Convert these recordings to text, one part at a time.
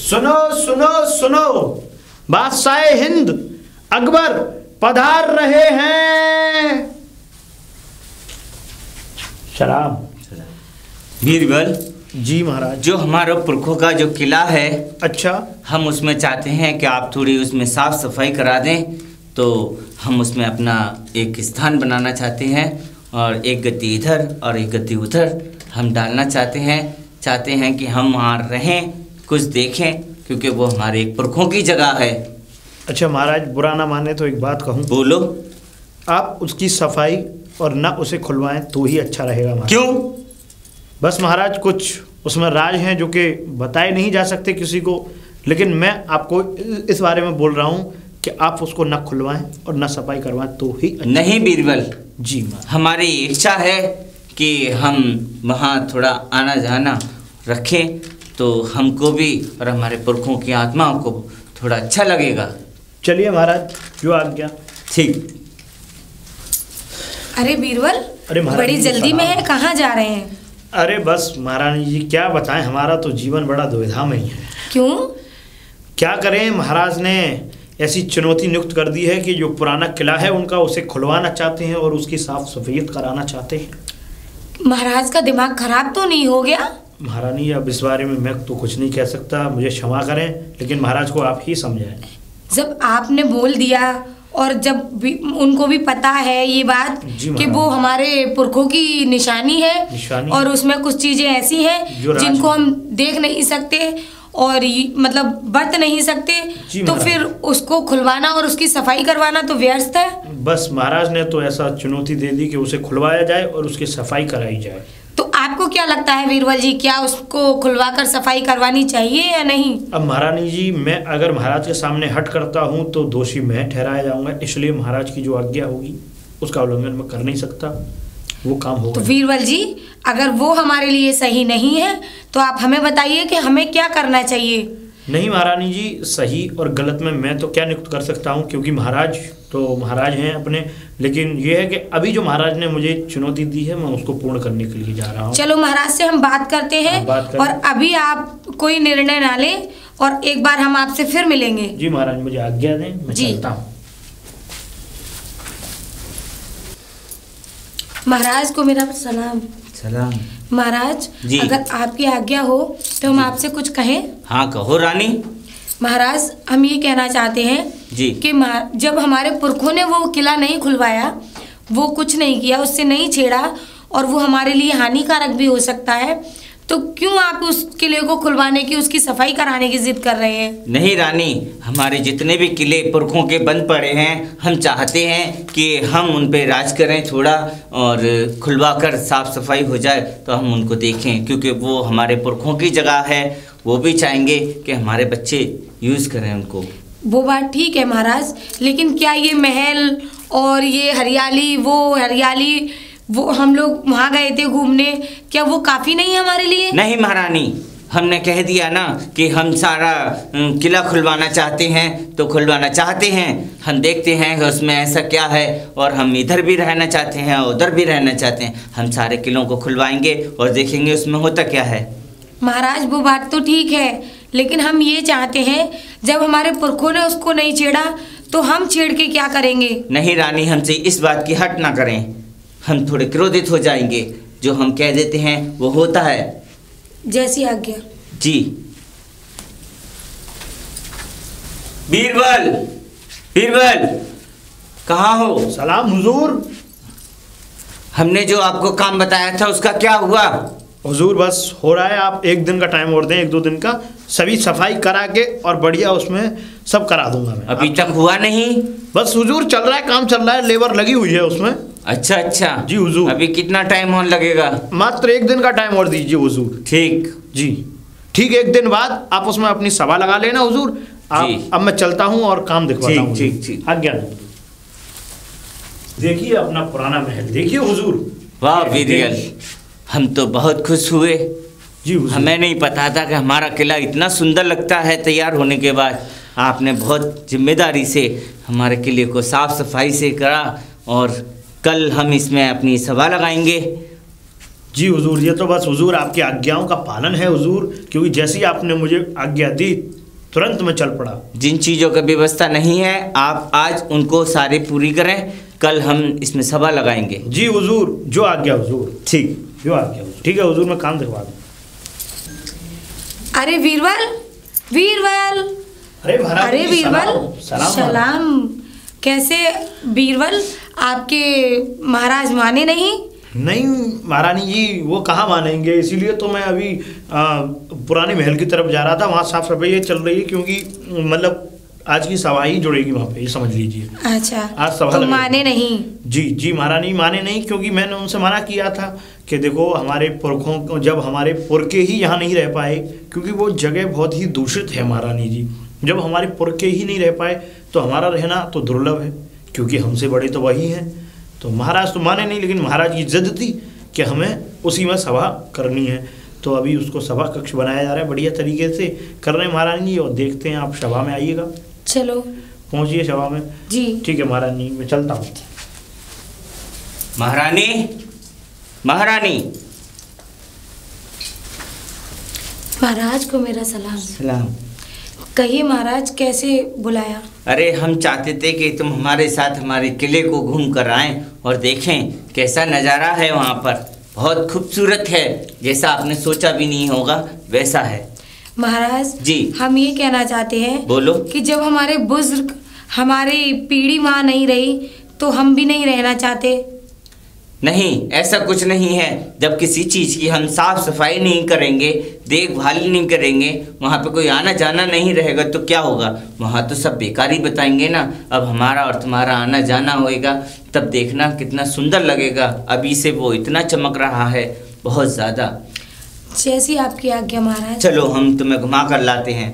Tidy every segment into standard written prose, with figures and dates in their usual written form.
सुनो सुनो सुनो, बादशाह हिंद अकबर पधार रहे हैं। सलाम। बीरबल जी महाराज। जो हमारा पुरखों का जो किला है, अच्छा, हम उसमें चाहते हैं कि आप थोड़ी उसमें साफ सफाई करा दें। तो हम उसमें अपना एक स्थान बनाना चाहते हैं और एक गद्दी इधर और एक गद्दी उधर हम डालना चाहते हैं कि हम वहाँ रहें, कुछ देखें, क्योंकि वो हमारे एक पुरखों की जगह है। अच्छा महाराज, बुरा ना माने तो एक बात कहूँ। बोलो। आप उसकी सफाई और ना उसे खुलवाएं तो ही अच्छा रहेगा महाराज। क्यों? बस महाराज कुछ उसमें राज हैं जो कि बताए नहीं जा सकते किसी को, लेकिन मैं आपको इस बारे में बोल रहा हूँ कि आप उसको ना खुलवाएं और ना सफाई करवाएं तो ही अच्छा। नहीं बीरबल जी महाराज, हमारी इच्छा है कि हम वहाँ थोड़ा आना जाना रखें, तो हमको भी और हमारे पुरखों की आत्माओं को थोड़ा अच्छा लगेगा। चलिए महाराज, जो आज्ञा। ठीक। अरे बीरबल, अरे महाराज, बड़ी जल्दी में है, कहाँ जा रहे हैं? अरे बस महारानी जी क्या बताएं, हमारा तो जीवन बड़ा दुविधा में ही है। क्यों? क्या करें, महाराज ने ऐसी चुनौती नियुक्त कर दी है कि जो पुराना किला है उनका उसे खुलवाना चाहते हैं और उसकी साफ सफाई कराना चाहते हैं। महाराज का दिमाग खराब तो नहीं हो गया? महारानी अब इस बारे में मैं तो कुछ नहीं कह सकता, मुझे क्षमा करें, लेकिन महाराज को आप ही समझाएं। जब आपने बोल दिया और जब भी उनको भी पता है ये बात कि वो हमारे पुरखों की निशानी है और उसमें कुछ चीजें ऐसी हैं जिनको हम देख नहीं सकते और मतलब बरत नहीं सकते, तो फिर उसको खुलवाना और उसकी सफाई करवाना तो व्यर्थ है। बस महाराज ने तो ऐसा चुनौती दे दी कि उसे खुलवाया जाए और उसकी सफाई कराई जाए। तो आपको क्या लगता है बीरबल जी, क्या उसको खुलवाकर सफाई करवानी चाहिए या नहीं? अब महारानी जी, मैं अगर महाराज के सामने हट करता हूँ तो दोषी मैं ठहराया जाऊंगा, इसलिए महाराज की जो आज्ञा होगी उसका उल्लंघन मैं कर नहीं सकता, वो काम होगा। तो बीरबल जी, अगर वो हमारे लिए सही नहीं है तो आप हमें बताइए कि हमें क्या करना चाहिए। नहीं महारानी जी, सही और गलत में मैं तो क्या नियुक्त कर सकता हूँ, क्योंकि महाराज तो महाराज हैं अपने, लेकिन ये है कि अभी जो महाराज ने मुझे चुनौती दी है मैं उसको पूर्ण करने के लिए जा रहा हूँ। चलो महाराज से हम बात करते हैं और अभी आप कोई निर्णय ना लें और एक बार हम आपसे फिर मिलेंगे। जी महाराज, मुझे आज्ञा दें, मैं चलता हूँ। महाराज को मेरा सलाम। सलाम। महाराज जी। अगर आपकी आज्ञा हो तो हम आपसे कुछ कहें? हाँ कहो रानी। महाराज हम ये कहना चाहते हैं जी कि जब हमारे पुरखों ने वो किला नहीं खुलवाया, वो कुछ नहीं किया, उससे नहीं छेड़ा और वो हमारे लिए हानिकारक भी हो सकता है, तो क्यों आप उस किले को खुलवाने की, उसकी सफाई कराने की जिद कर रहे हैं? नहीं रानी, हमारे जितने भी किले पुरखों के बंद पड़े हैं, हम चाहते हैं कि हम उन पे राज करें थोड़ा और खुलवाकर साफ सफाई हो जाए तो हम उनको देखें, क्योंकि वो हमारे पुरखों की जगह है। वो भी चाहेंगे कि हमारे बच्चे यूज़ करें उनको। वो बात ठीक है महाराज, लेकिन क्या ये महल और ये हरियाली, वो हम लोग वहाँ गए थे घूमने, क्या वो काफ़ी नहीं है हमारे लिए? नहीं महारानी, हमने कह दिया ना कि हम सारा किला खुलवाना चाहते हैं तो खुलवाना चाहते हैं। हम देखते हैं कि उसमें ऐसा क्या है और हम इधर भी रहना चाहते हैं और उधर भी रहना चाहते हैं। हम सारे किलों को खुलवाएंगे और देखेंगे उसमें होता क्या है। महाराज वो बात तो ठीक है, लेकिन हम ये चाहते हैं जब हमारे पुरखों ने उसको नहीं छेड़ा तो हम छेड़ के क्या करेंगे? नहीं रानी, हमसे इस बात की हट ना करें, हम थोड़े क्रोधित हो जाएंगे। जो हम कह देते हैं वो होता है। जैसी आज्ञा। जी। बीरबल, बीरबल कहाँ हो? सलाम हुजूर। हमने जो आपको काम बताया था उसका क्या हुआ? हुजूर बस हो रहा है, आप एक दिन का टाइम और दें, 1-2 दिन का, सभी सफाई करा के और बढ़िया उसमें सब करा दूंगा मैं। अभी तक हुआ नहीं? बस हुजूर चल रहा है, काम चल रहा है, लेबर लगी हुई है उसमें। अच्छा अच्छा जी हुजूर। अभी कितना टाइम और लगेगा? मात्र 1 दिन का टाइम और दीजिए हुजूर। ठीक जी ठीक, 1 दिन बाद आप उसमें अपनी सभा लगा लेना हुजूर। आप अब मैं चलता हूँ और काम दिखवाता हूँ। ठीक ठीक। आज्ञा देखिए अपना पुराना महल, देखिए हुजूर। वाह बीरबल, हम तो बहुत खुश हुए। जी हुजूर। हमें नहीं पता था कि हमारा किला इतना सुंदर लगता है तैयार होने के बाद। आपने बहुत जिम्मेदारी से हमारे किले को साफ सफाई से करा और कल हम इसमें अपनी सभा लगाएंगे। जी हुजूर, ये तो बस हुजूर आपकी आज्ञाओं का पालन है हुजूर, क्योंकि जैसी आपने मुझे आज्ञा दी तुरंत मैं चल पड़ा। जिन चीज़ों का व्यवस्था नहीं है आप आज उनको सारी पूरी करें, कल हम इसमें सभा लगाएंगे। जी हुजूर, जो आज्ञा हुजूर। ठीक, जो आज्ञा हुजूर। ठीक है हुजूर, मैं काम दिखवा दूँ। अरे वीरबल, वीरबल, अरे वीरबल, सलाम। कैसे बीरबल, आपके महाराज माने नहीं? नहीं महारानी जी, वो कहाँ मानेंगे, इसीलिए तो मैं अभी पुराने महल की तरफ जा रहा था। वहाँ साफ सफाई चल रही है, क्योंकि मतलब आज की सभा ही जुड़ेगी वहाँ पे, ये समझ लीजिए। अच्छा, आज सभा तो माने नहीं? जी महारानी माने नहीं, क्योंकि मैंने उनसे मना किया था कि देखो हमारे पुरखों को, जब हमारे पुरखे ही यहाँ नहीं रह पाए, क्योंकि वो जगह बहुत ही दूषित है महारानी जी, जब हमारे पुरखे ही नहीं रह पाए तो हमारा रहना तो दुर्लभ है, क्योंकि हमसे बड़े तो वही हैं। तो महाराज तो माने नहीं, लेकिन महाराज की जिद थी कि हमें उसी में सभा करनी है। तो अभी उसको सभा कक्ष बनाया जा रहा है, बढ़िया तरीके से कर रहे हैं महारानी जी, और देखते हैं। आप सभा में आइएगा। चलो पहुँचिए सभा में। जी ठीक है महारानी, मैं चलता हूँ। महारानी, महारानी। महाराज को मेरा सलाम। सलाम। कहिए महाराज, कैसे बुलाया? अरे हम चाहते थे कि तुम हमारे साथ हमारे किले को घूम कर आएँ और देखें कैसा नज़ारा है वहाँ पर। बहुत खूबसूरत है, जैसा आपने सोचा भी नहीं होगा वैसा है। महाराज जी, हम ये कहना चाहते हैं, बोलो, कि जब हमारे बुजुर्ग, हमारी पीढ़ी वहाँ नहीं रही तो हम भी नहीं रहना चाहते। नहीं, ऐसा कुछ नहीं है। जब किसी चीज़ की हम साफ सफाई नहीं करेंगे, देखभाल नहीं करेंगे, वहाँ पे कोई आना जाना नहीं रहेगा तो क्या होगा? वहाँ तो सब बेकार ही बताएंगे ना। अब हमारा और तुम्हारा आना जाना होएगा, तब देखना कितना सुंदर लगेगा। अभी से वो इतना चमक रहा है, बहुत ज़्यादा। जैसी आपकी आज्ञा महाराज। चलो हम तुम्हें घुमा कर लाते हैं।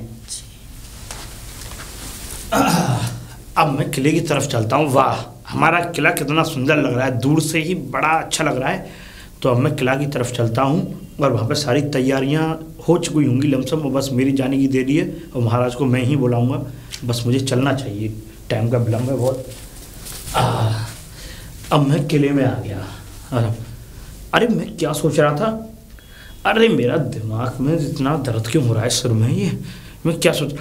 अब मैं किले की तरफ चलता हूँ। वाह, हमारा किला कितना सुंदर लग रहा है, दूर से ही बड़ा अच्छा लग रहा है। तो अब मैं किला की तरफ चलता हूँ, और वहाँ पे सारी तैयारियाँ हो चुकी होंगी लमसम, और बस मेरी जाने की देरी है, और महाराज को मैं ही बुलाऊँगा। बस मुझे चलना चाहिए, टाइम का विलम्ब है बहुत। अब मैं किले में आ गया। अरे मैं क्या सोच रहा था, अरे मेरा दिमाग में इतना दर्द क्यों हो रहा है सिर में, ये मैं क्या सोच,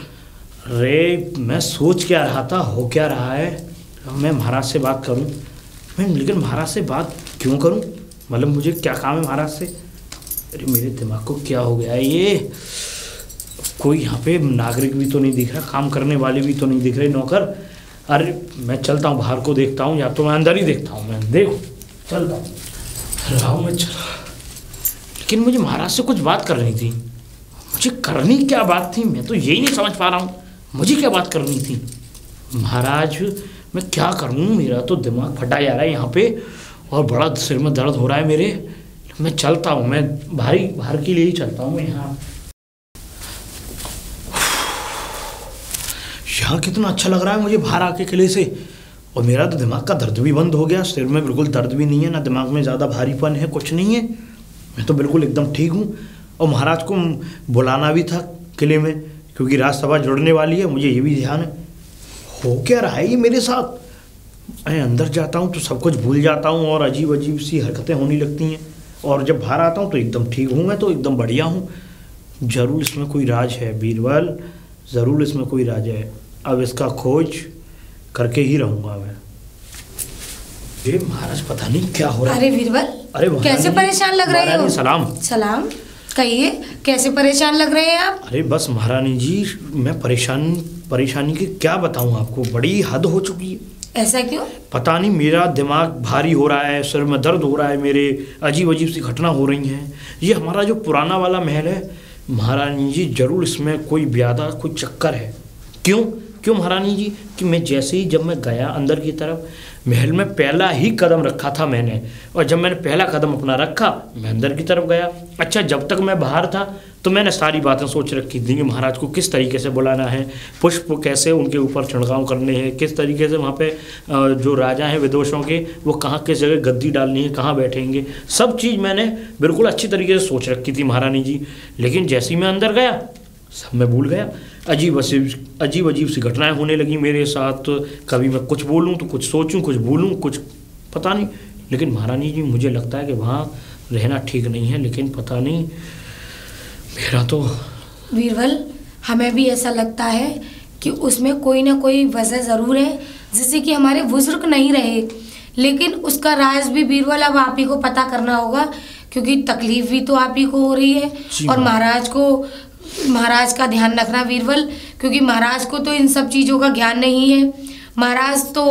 अरे मैं सोच क्या रहा था, हो क्या रहा है। मैं महाराज से बात करूं, मैं लेकिन महाराज से बात क्यों करूं, मतलब मुझे क्या काम है महाराज से। अरे मेरे दिमाग को क्या हो गया है, ये कोई यहाँ पे नागरिक भी तो नहीं दिख रहा, काम करने वाले भी तो नहीं दिख रहे, नौकर। अरे मैं चलता हूँ बाहर को देखता हूँ, या तो मैं अंदर ही देखता हूँ। मैं देखो चलता हूँ, रहा मैं चला। लेकिन मुझे महाराज से कुछ बात करनी थी, मुझे करनी क्या बात थी, मैं तो यही नहीं समझ पा रहा हूँ। मुझे क्या बात करनी थी महाराज, मैं क्या करूँ, मेरा तो दिमाग फटा जा रहा है यहाँ पे, और बड़ा सिर में दर्द हो रहा है मेरे। मैं चलता हूँ, मैं बाहर के लिए ही चलता हूँ। मैं यहाँ कितना अच्छा लग रहा है मुझे बाहर आके किले से, और मेरा तो दिमाग का दर्द भी बंद हो गया, सिर में बिल्कुल दर्द भी नहीं है, ना दिमाग में ज़्यादा भारीपन है, कुछ नहीं है, मैं तो बिल्कुल एकदम ठीक हूँ। और महाराज को बुलाना भी था किले में, क्योंकि राजसभा जुड़ने वाली है, मुझे ये भी ध्यान है। हो क्या रहा है ये मेरे साथ, मैं अंदर जाता हूँ तो सब कुछ भूल जाता हूँ, और अजीब अजीब सी हरकतें होने लगती हैं, और जब बाहर आता हूँ तो एकदम ठीक हूँ, मैं तो एकदम बढ़िया हूँ। ज़रूर इसमें कोई राज है बीरबल, ज़रूर इसमें कोई राज है। अब इसका खोज करके ही रहूँगा मैं। ये महाराज पता नहीं क्या हो रहा है। अरे बीरबल, अरे कैसे परेशान लग रहे हो? सलाम सलाम, कहिए कैसे परेशान लग रहे हैं आप? अरे बस महारानी जी, मैं परेशानी की क्या बताऊं आपको, बड़ी हद हो चुकी है। ऐसा क्यों? पता नहीं, मेरा दिमाग भारी हो रहा है, सिर में दर्द हो रहा है मेरे, अजीब अजीब सी घटना हो रही हैं। ये हमारा जो पुराना वाला महल है महारानी जी, जरूर इसमें कोई ब्यादा कोई चक्कर है। क्यों महारानी जी, कि मैं जैसे ही जब मैं गया अंदर की तरफ, महल में पहला ही कदम रखा था मैंने, और जब मैंने पहला कदम अपना रखा मैं अंदर की तरफ गया। अच्छा, जब तक मैं बाहर था तो मैंने सारी बातें सोच रखी थी कि महाराज को किस तरीके से बुलाना है, पुष्प कैसे उनके ऊपर छिड़काव करने हैं, किस तरीके से वहाँ पे जो राजा हैं विदेशों के, वो कहाँ किस जगह गद्दी डालनी है, कहाँ बैठेंगे, सब चीज़ मैंने बिल्कुल अच्छी तरीके से सोच रखी थी महारानी जी। लेकिन जैसे ही मैं अंदर गया सब मैं भूल गया। अजीब अजीब सी घटनाएं होने लगी मेरे साथ, कभी मैं कुछ बोलूं तो कुछ सोचूं, कुछ बोलूं कुछ पता नहीं। लेकिन महारानी जी, मुझे लगता है कि वहाँ रहना ठीक नहीं है, लेकिन पता नहीं मेरा तो। बीरबल, हमें भी ऐसा लगता है कि उसमें कोई ना कोई वजह ज़रूर है, जैसे कि हमारे बुजुर्ग नहीं रहे, लेकिन उसका राज भी बीरबल अब आप ही को पता करना होगा, क्योंकि तकलीफ भी तो आप ही को हो रही है। और महाराज का ध्यान रखना बीरबल, क्योंकि महाराज को तो इन सब चीज़ों का ज्ञान नहीं है। महाराज तो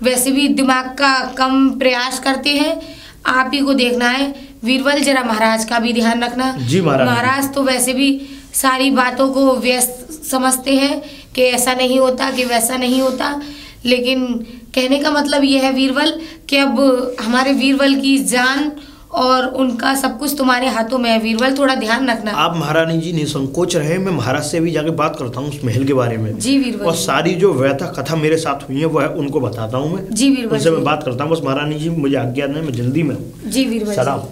वैसे भी दिमाग का कम प्रयास करते हैं, आप ही को देखना है बीरबल, जरा महाराज का भी ध्यान रखना। जी महाराज तो वैसे भी सारी बातों को व्यस्त समझते हैं कि ऐसा नहीं होता, कि वैसा नहीं होता, लेकिन कहने का मतलब यह है बीरबल कि अब हमारे बीरबल की जान और उनका सब कुछ तुम्हारे हाथों में है बीरबल, थोड़ा ध्यान रखना। आप महारानी जी निसंकोच रहे, मैं महाराज से भी जाके बात करता हूँ उस महल के बारे में। जी बीरबल। और सारी जो व्यथा कथा मेरे साथ हुई है वो है उनको बताता हूँ मैं। जी बीरबल। उनसे मैं बात करता हूँ, बस महारानी जी मुझे आज्ञा दें, मैं जल्दी में हूँ। जी बीरबल। सलाम।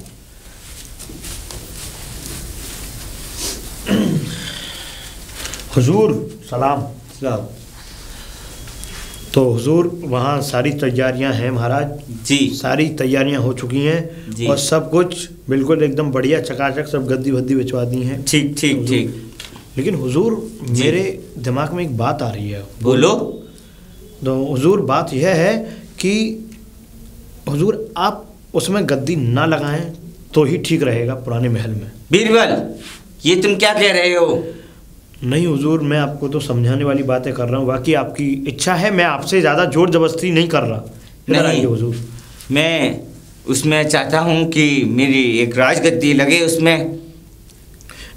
हुजूर सलाम। सलाम। तो हुजूर वहाँ सारी तैयारियां हैं महाराज जी, सारी तैयारियां हो चुकी हैं और सब कुछ बिल्कुल एकदम बढ़िया चकाचक, सब गद्दी वद्दी बिछवा दी हैं। ठीक ठीक ठीक। लेकिन हुजूर मेरे दिमाग में एक बात आ रही है। बोलो। तो हुजूर बात यह है कि हुजूर आप उसमें गद्दी ना लगाएं तो ही ठीक रहेगा पुराने महल में। बीरबल, ये तुम क्या कह रहे हो? नहीं हुजूर, मैं आपको तो समझाने वाली बातें कर रहा हूँ, बाकी आपकी इच्छा है, मैं आपसे ज़्यादा जोर जबरदस्ती नहीं कर रहा। नहीं हुजूर, मैं उसमें चाहता हूँ कि मेरी एक राजगद्दी लगे उसमें।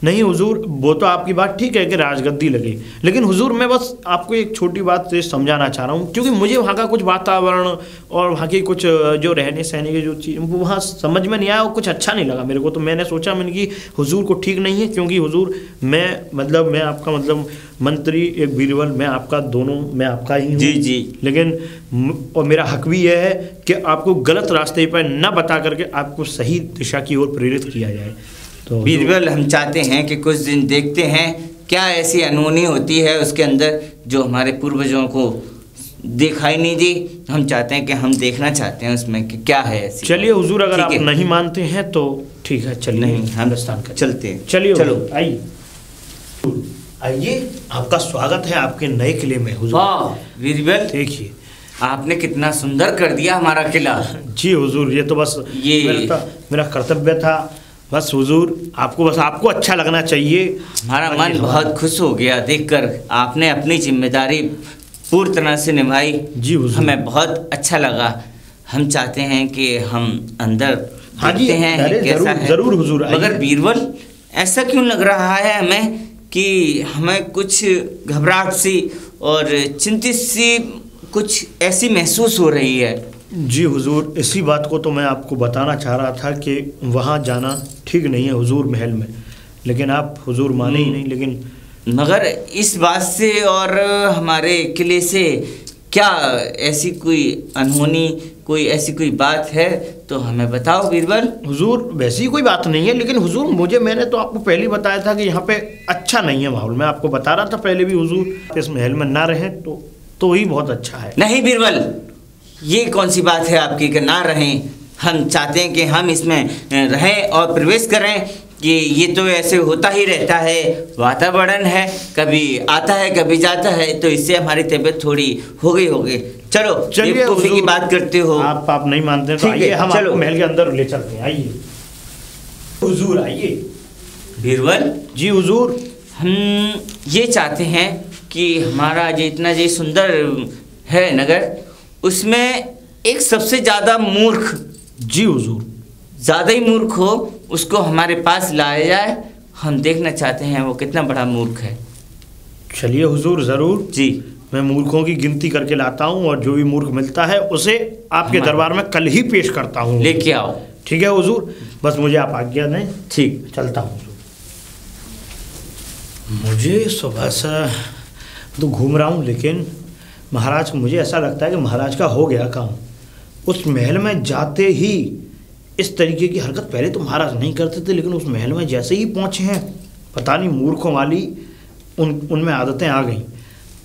नहीं हुजूर, वो तो आपकी बात ठीक है कि राजगद्दी लगे, लेकिन हुजूर मैं बस आपको एक छोटी बात से समझाना चाह रहा हूँ, क्योंकि मुझे वहाँ का कुछ वातावरण और वहाँ की कुछ जो रहने सहने की जो चीज़ वो वहाँ समझ में नहीं आया और कुछ अच्छा नहीं लगा मेरे को। तो मैंने सोचा मैंने कि हुजूर को ठीक नहीं है, क्योंकि हुजूर मैं आपका मतलब मंत्री एक बीरबल, मैं आपका दोनों, मैं आपका ही हूँ। जी जी। लेकिन और मेरा हक भी यह है कि आपको गलत रास्ते पर न बता करके आपको सही दिशा की ओर प्रेरित किया जाए। तो बीरबल, हम चाहते हैं कि कुछ दिन देखते हैं क्या ऐसी अनहोनी होती है उसके अंदर जो हमारे पूर्वजों को दिखाई नहीं दी। हम चाहते हैं कि हम देखना चाहते हैं उसमें कि क्या है ऐसी। चलिए हुजूर, अगर आप नहीं मानते हैं तो ठीक है, चलिए। नहीं, हम चलते हैं। चलिए चलो, आइए, आपका स्वागत है आपके नए किले में हुजूर। वाह बीरबल, देखिए आपने कितना सुंदर कर दिया हमारा किला। जी हुजूर, ये तो बस मेरा कर्तव्य था। बस हुजूर, आपको अच्छा लगना चाहिए। हमारा मन बहुत खुश हो गया देखकर, आपने अपनी जिम्मेदारी पूरी तरह से निभाई। जी हुजूर, हमें बहुत अच्छा लगा। हम चाहते हैं कि हम अंदर देखते हैं कैसा है। जरूर हुजूर। मगर बीरबल, ऐसा क्यों लग रहा है हमें कि हमें कुछ घबराहट सी और चिंतित सी कुछ ऐसी महसूस हो रही है। जी हुजूर, इसी बात को तो मैं आपको बताना चाह रहा था कि वहाँ जाना ठीक नहीं है हुजूर महल में, लेकिन आप हुजूर माने ही नहीं। लेकिन मगर इस बात से और हमारे किले से क्या ऐसी कोई अनहोनी, कोई ऐसी कोई बात है तो हमें बताओ बीरबल। हुजूर, वैसी कोई बात नहीं है, लेकिन हुजूर मैंने तो आपको पहले ही बताया था कि यहाँ पे अच्छा नहीं है माहौल। मैं आपको बता रहा था पहले भी हुजूर, इस महल में ना रहें तो ही बहुत अच्छा है। नहीं बीरबल, ये कौन सी बात है आपकी कि ना रहें। हम चाहते हैं कि हम इसमें रहें और प्रवेश करें, कि ये तो ऐसे होता ही रहता है, वातावरण है, कभी आता है कभी जाता है, तो इससे हमारी तबीयत थोड़ी हो गई। चलो चलिए, की बात करते हो। आप नहीं मानते तो आइए, हम आपको महल के अंदर ले चलते हैं। आइए हुजूर, आइए। बीरबल जी हुजूर, हम ये चाहते हैं कि हमारा जो इतना जो सुंदर है नगर, उसमें एक सबसे ज़्यादा मूर्ख, जी हुजूर, ज़्यादा ही मूर्ख हो, उसको हमारे पास लाया जाए। हम देखना चाहते हैं वो कितना बड़ा मूर्ख है। चलिए हुजूर, ज़रूर जी। मैं मूर्खों की गिनती करके लाता हूँ और जो भी मूर्ख मिलता है उसे आपके दरबार में कल ही पेश करता हूँ। लेके आओ। ठीक है हुजूर, बस मुझे आप आज्ञा दें। ठीक, चलता हूँ। मुझे सुबह से तो घूम रहा हूँ, लेकिन महाराज को, मुझे ऐसा लगता है कि महाराज का हो गया काम। उस महल में जाते ही इस तरीके की हरकत पहले तो महाराज नहीं करते थे, लेकिन उस महल में जैसे ही पहुँचे हैं, पता नहीं मूर्खों वाली उनमें आदतें आ गई।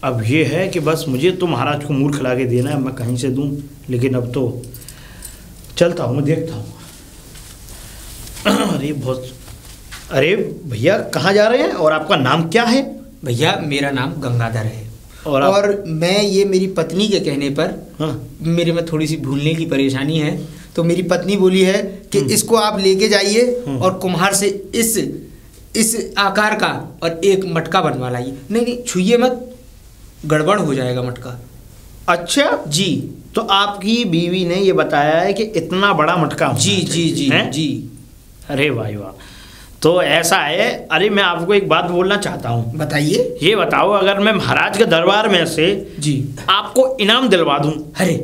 अब ये है कि बस मुझे तो महाराज को मूर्ख ला के देना है, मैं कहीं से दूँ। लेकिन अब तो चलता हूँ, मैं देखता हूँ। अरे बहुत, अरे भैया कहाँ जा रहे हैं और आपका नाम क्या है? भैया मेरा नाम गंगाधर है और मैं ये मेरी पत्नी के कहने पर, हाँ। मेरे में थोड़ी सी भूलने की परेशानी है, तो मेरी पत्नी बोली है कि इसको आप लेके जाइए और कुम्हार से इस आकार का और एक मटका बनवा लाइए। नहीं छुइए मत, गड़बड़ हो जाएगा मटका। अच्छा जी। तो आपकी बीवी ने ये बताया है कि इतना बड़ा मटका? जी जी जी जी। अरे भाई वाह, तो ऐसा है। अरे मैं आपको एक बात बोलना चाहता हूँ। बताइए। ये बताओ, अगर मैं महाराज के दरबार में से जी आपको इनाम दिलवा दूं? अरे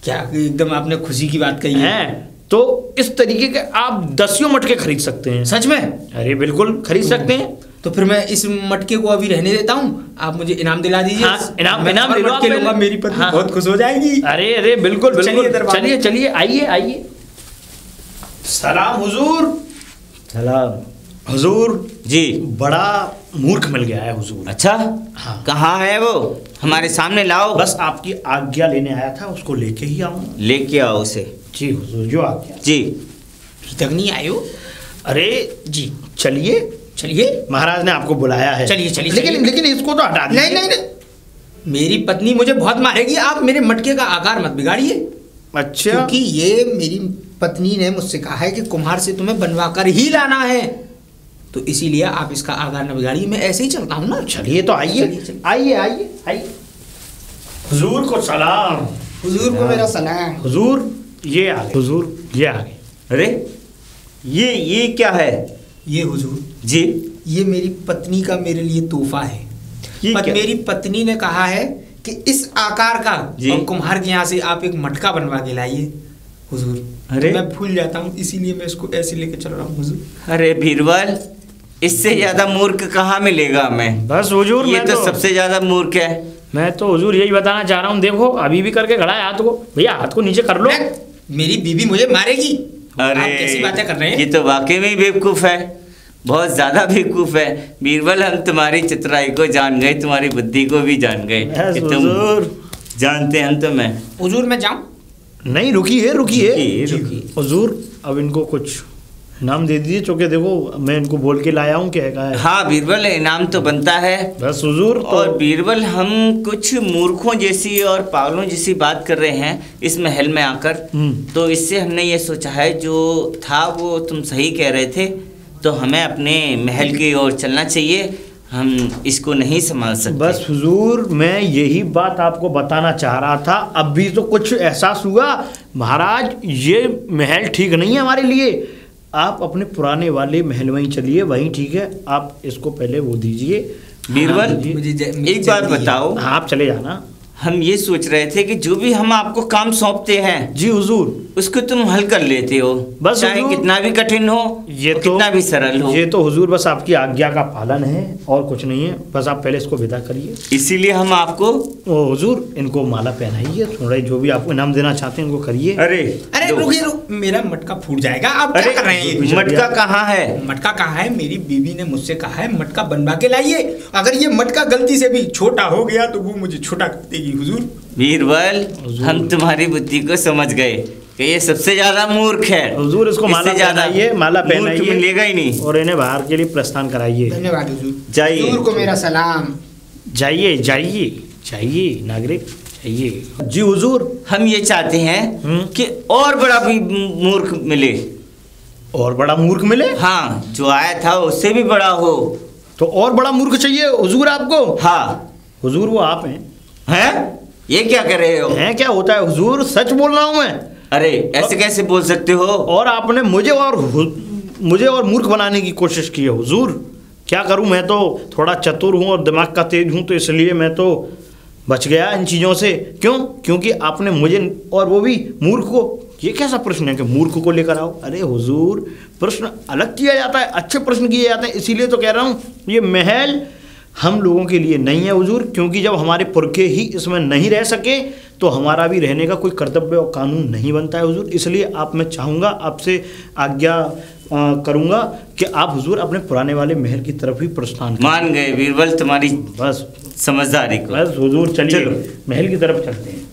क्या एकदम आपने खुशी की बात कही है। तो इस तरीके के आप 10 मटके खरीद सकते हैं। सच में? अरे बिल्कुल खरीद सकते हैं। तो फिर मैं इस मटके को अभी रहने देता हूँ, आप मुझे इनाम दिला दीजिए। हाँ, इनाम दिलवा लूंगा, मेरी पत्नी हाँ, बहुत खुश हो जाएगी। अरे बिल्कुल बिल्कुल, चलिए चलिए आइए आइए। सलाम हुजूर। सलाम हुजूर। जी। बड़ा मूर्ख मिल गया है हुजूर। अच्छा, हाँ। कहाँ है वो? हमारे सामने लाओ। बस आपकी आज्ञा लेने आया था, उसको लेके ही आऊँ। लेके आओ उसे। जी हुजूर, जो आज्ञा। जी। तक नहीं आए हो? अरे जी चलिए चलिए, महाराज ने आपको बुलाया है। चलिए चलिए। लेकिन इसको तो हटा दीजिए। नहीं, मेरी पत्नी मुझे बहुत मारेगी, आप मेरे मटके का आकार मत बिगाड़िए। अच्छा। क्योंकि ये मेरी पत्नी ने मुझसे कहा है कि कुम्हार से तुम्हें बनवा कर ही लाना है, तो इसीलिए आप इसका आकार न बिगाड़िए। मैं ऐसे ही चलता हूँ ना। चलिए तो आइए आइए आइए आइए। हुजूर को सलाम। हुजूर को मेरा सलाम। हुजूर ये आ गए। हुजूर ये आ गए। अरे ये क्या है? ये हुजूर जी, ये मेरी पत्नी का मेरे लिए तोहफा है। मेरी पत्नी ने कहा है कि इस आकार का और कुम्हार के यहाँ से आप एक मटका बनवा के लाइए हुजूर। अरे मैं भूल जाता हूँ, इसीलिए मैं इसको ऐसे लेके चल रहा हूँ हुजूर। अरे बीरबल, इससे ज्यादा मूर्ख कहाँ मिलेगा हमें? बस हुजूर, ये तो सबसे ज्यादा मूर्ख है। मैं तो हुजूर यही बताना चाह रहा हूँ। देखो अभी भी करके खड़ा है हाथ को। भैया हाथ को नीचे कर लो। मेरी बीवी मुझे मारेगी। अरे आप कैसी बातें कर रहे हैं? ये तो वाकई में बेवकूफ है, बहुत ज्यादा बेवकूफ है। बीरबल, हम तुम्हारी चितराई को जान गए, तुम्हारी बुद्धि को भी जान गए। तुम जानते हैं तो मैं। हुजूर मैं जाऊं? नहीं, रुकिए रुकिए हुजूर, अब इनको कुछ इनाम दे दीजिए, चूँकि देखो मैं इनको बोल के लाया हूँ। क्या है? हाँ बीरबल, इनाम तो बनता है। बस हुजूर। और बीरबल, हम कुछ मूर्खों जैसी और पागलों जैसी बात कर रहे हैं इस महल में आकर, तो इससे हमने ये सोचा है, जो था वो तुम सही कह रहे थे, तो हमें अपने महल की ओर चलना चाहिए। हम इसको नहीं संभाल सकते। बस हुजूर, मैं यही बात आपको बताना चाह रहा था। अब भी तो कुछ एहसास हुआ महाराज, ये महल ठीक नहीं है हमारे लिए। आप अपने पुराने वाले महल में ही चलिए, वहीं ठीक है। आप इसको पहले वो दीजिए। बीरबल, एक बात बताओ। हाँ, आप चले जाना। हम ये सोच रहे थे कि जो भी हम आपको काम सौंपते हैं, जी हुजूर, उसको तुम हल कर लेते हो, बस चाहे कितना भी कठिन हो, ये तो कितना भी सरल हो। ये तो हुजूर बस आपकी आज्ञा का पालन है और कुछ नहीं है। बस आप पहले इसको विदा करिए। इसीलिए हम आपको हुजूर इनको माला पहनाइए, थोड़ा जो भी आपको इनाम देना चाहते हैं उनको करिए। अरे रुकिए, मेरा मटका फूट जाएगा। आप क्या कर रहे हैं? मटका कहाँ है? मटका कहाँ है? मेरी बीवी ने मुझसे कहा है मटका बनवा के लाइए। अगर ये मटका गलती से भी छोटा हो गया तो वो मुझे छोटा कर देगी हुजूर। बीरबल, हम तुम्हारी बुद्धि को समझ गए कि ये सबसे ज्यादा मूर्ख है। हुजूर इसको माला पहनाइए, माला पहनाइए, मिलेगा ही नहीं। और इन्हें बाहर के लिए प्रस्थान कराइए। धन्यवाद हुजूर। जाइए। हुजूर को मेरा सलाम। जाइए जाइए जाइए नागरिक, जाइए। जी हुजूर, हम ये चाहते हैं कि और बड़ा भी मूर्ख मिले। और बड़ा मूर्ख मिले? हाँ, जो आया था उससे भी बड़ा हो। तो और बड़ा मूर्ख चाहिए हुजूर आपको? हाँ हुजूर, वो आप हैं। ये क्या कर रहे हो? हैं क्या होता है हुजूर? सच बोल रहा हूँ मैं। अरे ऐसे कैसे बोल सकते हो? और आपने मुझे और मूर्ख बनाने की कोशिश की है हुजूर। क्या करूं, मैं तो थोड़ा चतुर हूं और दिमाग का तेज हूं, तो इसलिए मैं तो बच गया इन चीज़ों से। क्यों? क्योंकि आपने मुझे और वो भी मूर्ख को, ये कैसा प्रश्न है कि मूर्ख को लेकर आओ? अरे हुजूर, प्रश्न अलग किया जाता है, अच्छे प्रश्न किए जाते हैं। इसीलिए तो कह रहा हूँ ये महल हम लोगों के लिए नहीं है हुजूर, क्योंकि जब हमारे पुरखे ही इसमें नहीं रह सके तो हमारा भी रहने का कोई कर्तव्य और कानून नहीं बनता है हुजूर। इसलिए मैं चाहूँगा, आपसे आज्ञा करूँगा कि आप हुजूर अपने पुराने वाले महल की तरफ ही प्रस्थान करें। मान गए बीरबल तुम्हारी बस समझदारी को। बस हुजूर चलिए, महल की तरफ चलते हैं।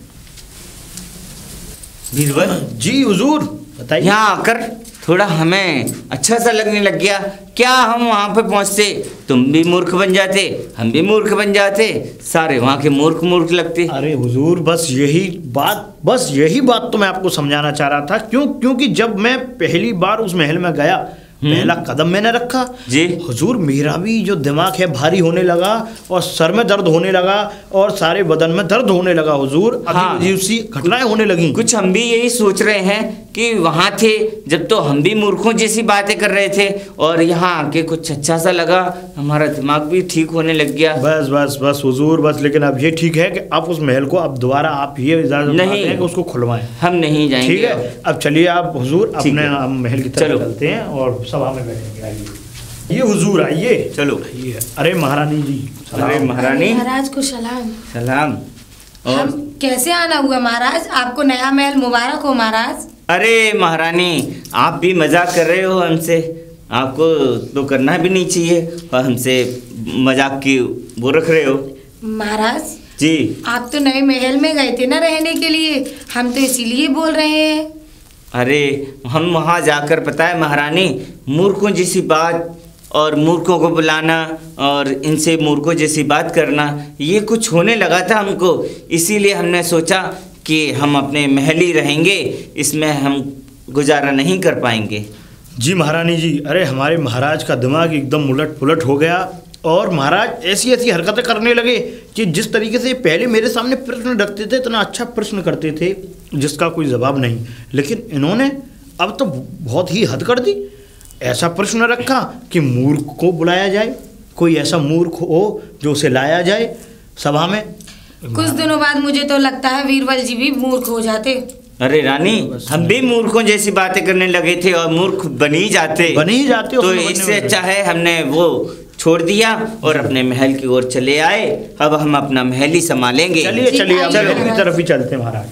बीरबल जी हुजूर, बताइए। यहाँ आकर थोड़ा हमें अच्छा सा लगने लग गया। क्या हम वहाँ पे पहुँचते, तुम भी मूर्ख बन जाते, हम भी मूर्ख बन जाते, सारे वहाँ के मूर्ख मूर्ख लगते। अरे हुजूर, बस यही बात तो मैं आपको समझाना चाह रहा था। क्योंकि जब मैं पहली बार उस महल में गया, पहला कदम मैंने रखा जी हुजूर, मेरा भी जो दिमाग है भारी होने लगा और सर में दर्द होने लगा और सारे बदन में दर्द होने लगा हुजूर। अजीब सी घटनाएं होने लगी। कुछ हम भी यही सोच रहे हैं कि वहाँ थे जब तो हम भी मूर्खों जैसी बातें कर रहे थे, और यहाँ आके कुछ अच्छा सा लगा, हमारा दिमाग भी ठीक होने लग गया। बस बस बस हुजूर, बस। लेकिन अब ये ठीक है कि आप उस महल को अब दोबारा आप ये इजाजत नहीं हैं कि उसको खुलवाएं। हम नहीं जाएंगे। ठीक है, अब चलिए आप हुजूर अपने महल की तरफ चलते हैं और सभा में बैठेंगे। आइए ये हुजूर, आइए। चलो आइए। अरे महारानी जी। अरे महारानी, महाराज को सलाम। सलाम। और हम कैसे आना हुआ महाराज? आपको नया महल मुबारक हो महाराज। अरे महारानी, आप भी मजाक कर रहे हो हमसे, आपको तो करना भी नहीं चाहिए और हमसे मजाक की वो रख रहे हो। महाराज जी, आप तो नए महल में गए थे ना रहने के लिए, हम तो इसीलिए बोल रहे हैं। अरे हम वहाँ जाकर, पता है महारानी, मूर्खों जैसी बात और मूर्खों को बुलाना और इनसे मूर्खों जैसी बात करना, ये कुछ होने लगा था हमको। इसीलिए हमने सोचा कि हम अपने महल ही रहेंगे, इसमें हम गुजारा नहीं कर पाएंगे। जी महारानी जी, अरे हमारे महाराज का दिमाग एकदम उलट पुलट हो गया और महाराज ऐसी ऐसी हरकतें करने लगे कि जिस तरीके से पहले मेरे सामने प्रश्न रखते थे, इतना अच्छा प्रश्न करते थे जिसका कोई जवाब नहीं, लेकिन इन्होंने अब तो बहुत ही हद कर दी। ऐसा प्रश्न रखा कि मूर्ख को बुलाया जाए, कोई ऐसा मूर्ख हो जो उसे लाया जाए सभा में। कुछ दिनों बाद मुझे तो लगता है वीरबल जी भी मूर्ख हो जाते। अरे रानी, हम भी मूर्खों जैसी बातें करने लगे थे और मूर्ख बन ही जाते। तो इससे अच्छा है हमने वो छोड़ दिया और अपने महल की ओर चले आए। अब हम अपना महल ही संभालेंगे। चलिए चलिए, अब महल की तरफ ही चलते हैं महाराज।